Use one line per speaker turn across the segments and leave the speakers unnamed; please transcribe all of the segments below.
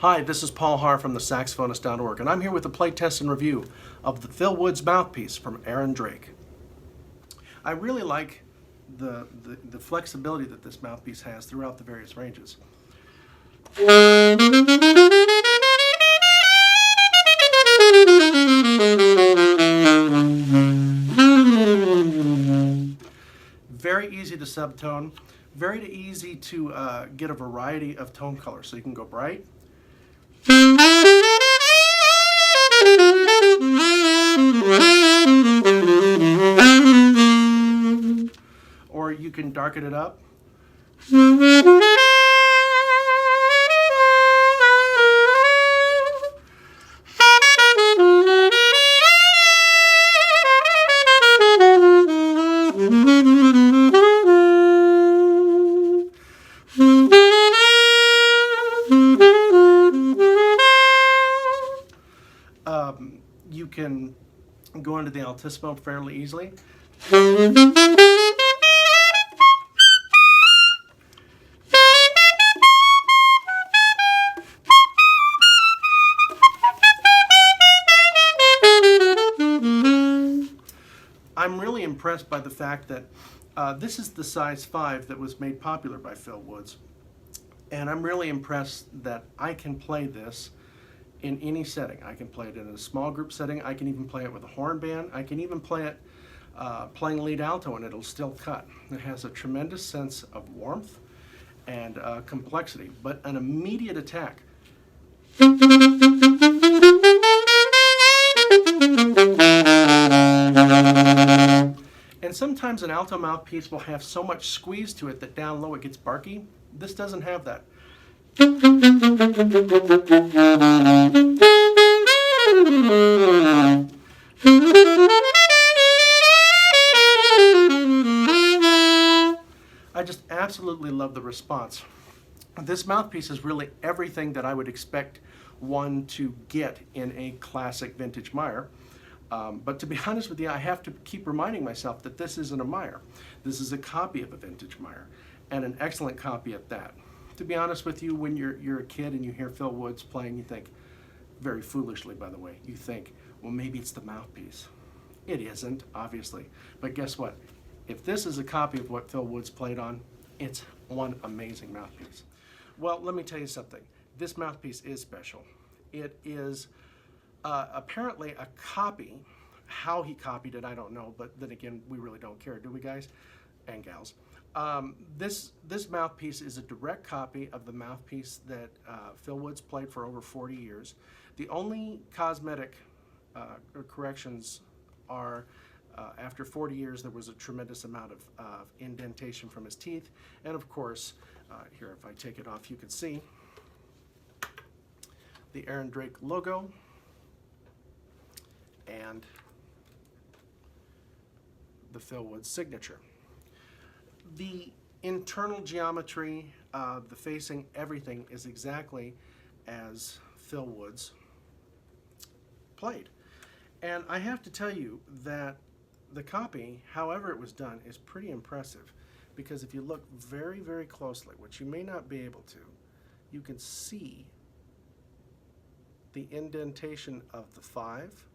Hi, this is Paul Harr from the Saxophonist.org, and I'm here with a play test and review of the Phil Woods Mouthpiece from Aaron Drake. I really like the flexibility that this mouthpiece has throughout the various ranges. Very easy to subtone, very easy to get a variety of tone colors. So you can go bright, or you can darken it up. You can go into the altissimo fairly easily. I'm really impressed by the fact that this is the size 5 that was made popular by Phil Woods. And I'm really impressed that I can play this in any setting. I can play it in a small group setting. I can even play it with a horn band. I can even play it playing lead alto and it'll still cut. It has a tremendous sense of warmth and complexity, but an immediate attack. And sometimes an alto mouthpiece will have so much squeeze to it that down low it gets barky. This doesn't have that. I just absolutely love the response. This mouthpiece is really everything that I would expect one to get in a classic vintage Meyer. But to be honest with you, I have to keep reminding myself that this isn't a Meyer. This is a copy of a vintage Meyer, and an excellent copy at that. To be honest with you, when you're a kid and you hear Phil Woods playing, you think, very foolishly by the way, you think, well, maybe it's the mouthpiece. It isn't, obviously. But guess what? If this is a copy of what Phil Woods played on, it's one amazing mouthpiece. Well, let me tell you something. This mouthpiece is special. It is apparently a copy. How he copied it, I don't know, but then again, we really don't care, do we, guys and gals? This mouthpiece is a direct copy of the mouthpiece that Phil Woods played for over 40 years. The only cosmetic corrections are after 40 years there was a tremendous amount of indentation from his teeth, and of course, here if I take it off you can see the Aaron Drake logo and the Phil Woods signature. The internal geometry, the facing, everything is exactly as Phil Woods played. And I have to tell you that the copy, however it was done, is pretty impressive, because if you look very, very closely, which you may not be able to, you can see the indentation of the 5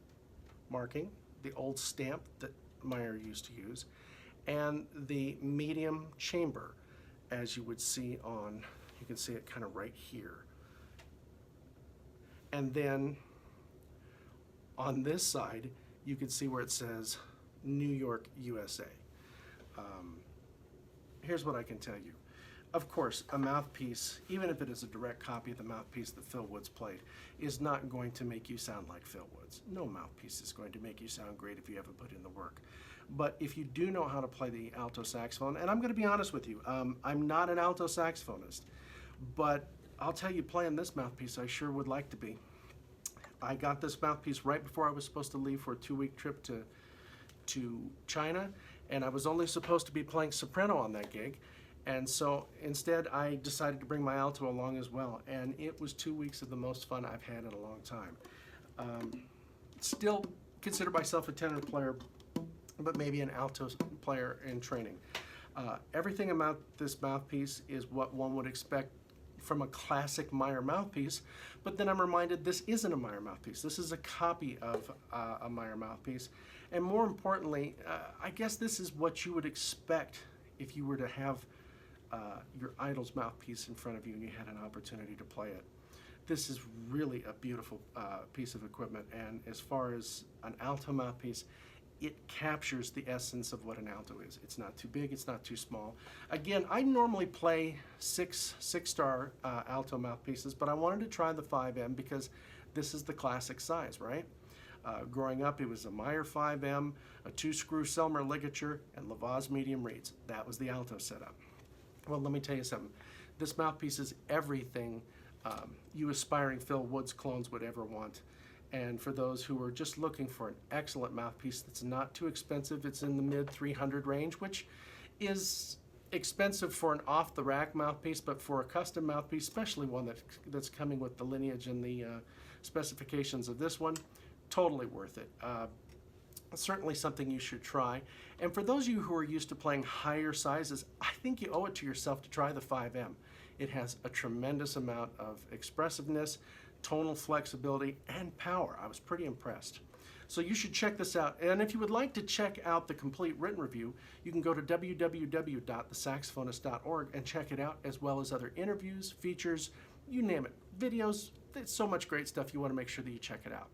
marking, the old stamp that Meyer used to use, and the medium chamber, as you would see on, you can see it kind of right here. And then on this side, you can see where it says New York, USA. Here's what I can tell you. Of course, a mouthpiece, even if it is a direct copy of the mouthpiece that Phil Woods played, is not going to make you sound like Phil Woods. No mouthpiece is going to make you sound great if you haven't put in the work. But if you do know how to play the alto saxophone, and I'm going to be honest with you, I'm not an alto saxophonist, but I'll tell you, playing this mouthpiece, I sure would like to be. I got this mouthpiece right before I was supposed to leave for a 2-week trip to China, and I was only supposed to be playing soprano on that gig. And so instead I decided to bring my alto along as well, and it was 2 weeks of the most fun I've had in a long time. Still consider myself a tenor player, but maybe an alto player in training. Everything about this mouthpiece is what one would expect from a classic Meyer mouthpiece, but then I'm reminded this isn't a Meyer mouthpiece. This is a copy of a Meyer mouthpiece. And more importantly, I guess this is what you would expect if you were to have your idol's mouthpiece in front of you and you had an opportunity to play it. This is really a beautiful piece of equipment, and as far as an alto mouthpiece, it captures the essence of what an alto is. It's not too big, it's not too small. Again, I normally play six-star alto mouthpieces, but I wanted to try the 5M because this is the classic size, right? Growing up, it was a Meyer 5M, a 2-screw Selmer ligature, and Lavaz medium reeds. That was the alto setup. Well, let me tell you something. This mouthpiece is everything you aspiring Phil Woods clones would ever want. And for those who are just looking for an excellent mouthpiece that's not too expensive, it's in the mid $300 range, which is expensive for an off-the-rack mouthpiece, but for a custom mouthpiece, especially one that's coming with the lineage and the specifications of this one, totally worth it. Certainly something you should try. And for those of you who are used to playing higher sizes, I think you owe it to yourself to try the 5M. It has a tremendous amount of expressiveness, tonal flexibility, and power. I was pretty impressed. So you should check this out. And if you would like to check out the complete written review, you can go to www.thesaxophonist.org and check it out, as well as other interviews, features, you name it, videos. There's so much great stuff. You want to make sure that you check it out.